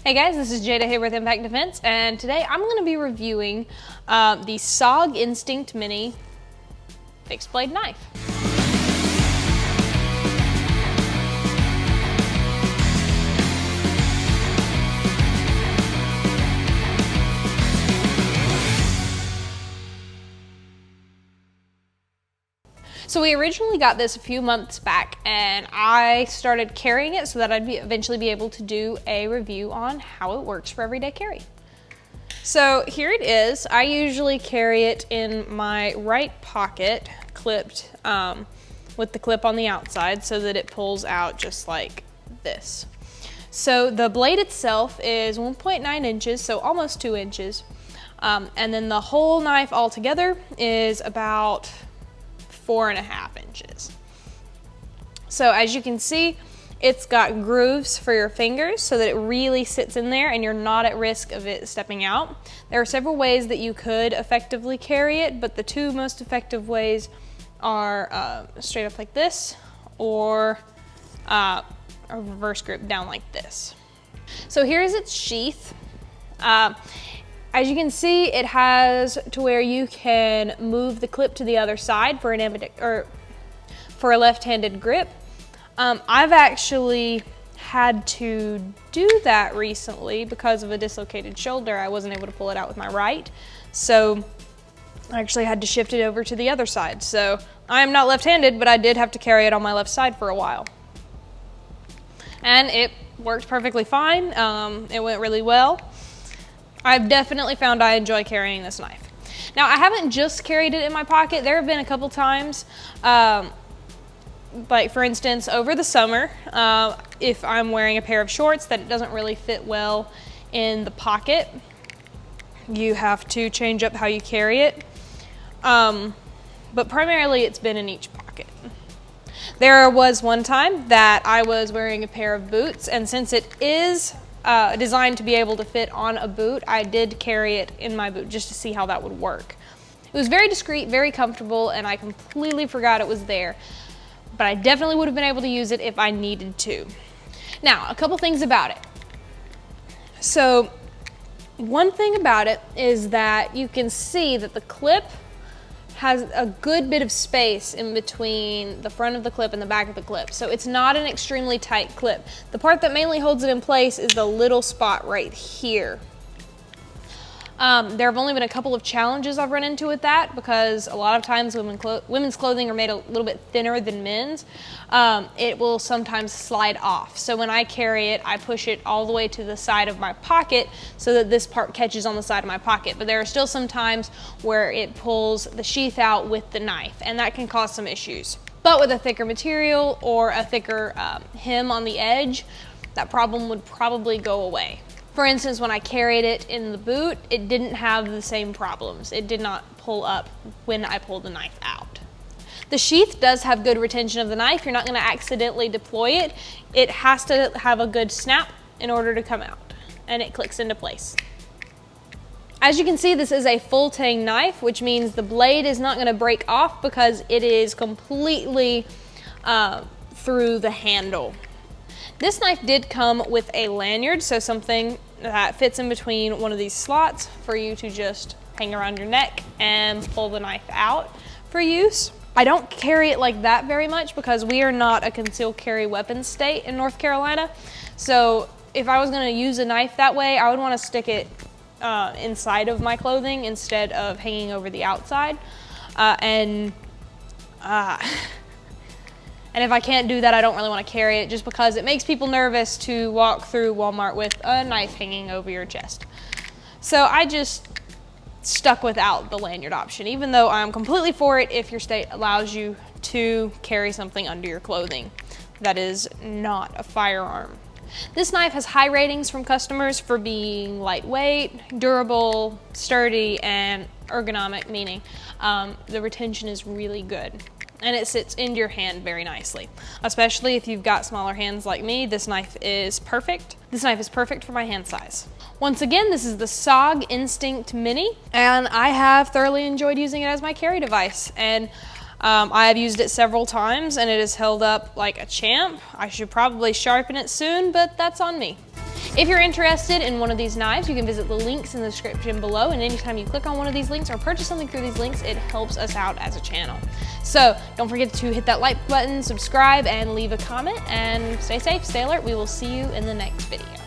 Hey guys, this is Jada here with Impact Defense, and today I'm going to be reviewing the SOG Instinct Mini Fixed Blade Knife. So we originally got this a few months back, and I started carrying it so that I'd eventually be able to do a review on how it works for everyday carry. So here it is. I usually carry it in my right pocket, clipped with the clip on the outside so that it pulls out just like this. So the blade itself is 1.9 inches, so almost 2 inches. And then the whole knife altogether is about 4.5 inches. So as you can see, it's got grooves for your fingers so that it really sits in there and you're not at risk of it stepping out. There are several ways that you could effectively carry it, but the two most effective ways are straight up like this, or a reverse grip down like this. So here's its sheath. As you can see, it has to where you can move the clip to the other side for for a left-handed grip. I've actually had to do that recently because of a dislocated shoulder. I wasn't able to pull it out with my right, so I actually had to shift it over to the other side. So I am not left-handed, but I did have to carry it on my left side for a while. And it worked perfectly fine. It went really well. I've definitely found I enjoy carrying this knife. Now, I haven't just carried it in my pocket. There have been a couple times, like for instance, over the summer, if I'm wearing a pair of shorts that it doesn't really fit well in the pocket, you have to change up how you carry it. But primarily it's been in each pocket. There was one time that I was wearing a pair of boots, and since it is designed to be able to fit on a boot, I did carry it in my boot just to see how that would work. It was very discreet, very comfortable, and I completely forgot it was there. But I definitely would have been able to use it if I needed to. Now, a couple things about it. So, one thing about it is that you can see that the clip has a good bit of space in between the front of the clip and the back of the clip. So it's not an extremely tight clip. The part that mainly holds it in place is the little spot right here. There have only been a couple of challenges I've run into with that, because a lot of times women's clothing are made a little bit thinner than men's. It will sometimes slide off. So when I carry it, I push it all the way to the side of my pocket so that this part catches on the side of my pocket. But there are still some times where it pulls the sheath out with the knife, and that can cause some issues. But with a thicker material or a thicker hem on the edge, that problem would probably go away. For instance, when I carried it in the boot, it didn't have the same problems. It did not pull up when I pulled the knife out. The sheath does have good retention of the knife. You're not going to accidentally deploy it. It has to have a good snap in order to come out, and it clicks into place. As you can see, this is a full tang knife, which means the blade is not going to break off because it is completely through the handle. This knife did come with a lanyard, so something that fits in between one of these slots for you to just hang around your neck and pull the knife out for use. I don't carry it like that very much because we are not a concealed carry weapons state in North Carolina. So if I was going to use a knife that way, I would want to stick it inside of my clothing instead of hanging over the outside. And if I can't do that, I don't really want to carry it, just because it makes people nervous to walk through Walmart with a knife hanging over your chest. So I just stuck without the lanyard option, even though I'm completely for it if your state allows you to carry something under your clothing that is not a firearm. This knife has high ratings from customers for being lightweight, durable, sturdy, and ergonomic, meaning the retention is really good. And it sits into your hand very nicely. Especially if you've got smaller hands like me, this knife is perfect. This knife is perfect for my hand size. Once again, this is the SOG Instinct Mini, and I have thoroughly enjoyed using it as my carry device. And I have used it several times, and it has held up like a champ. I should probably sharpen it soon, but that's on me. If you're interested in one of these knives, you can visit the links in the description below, and anytime you click on one of these links or purchase something through these links, it helps us out as a channel. So don't forget to hit that like button, subscribe, and leave a comment, and stay safe, stay alert. We will see you in the next video.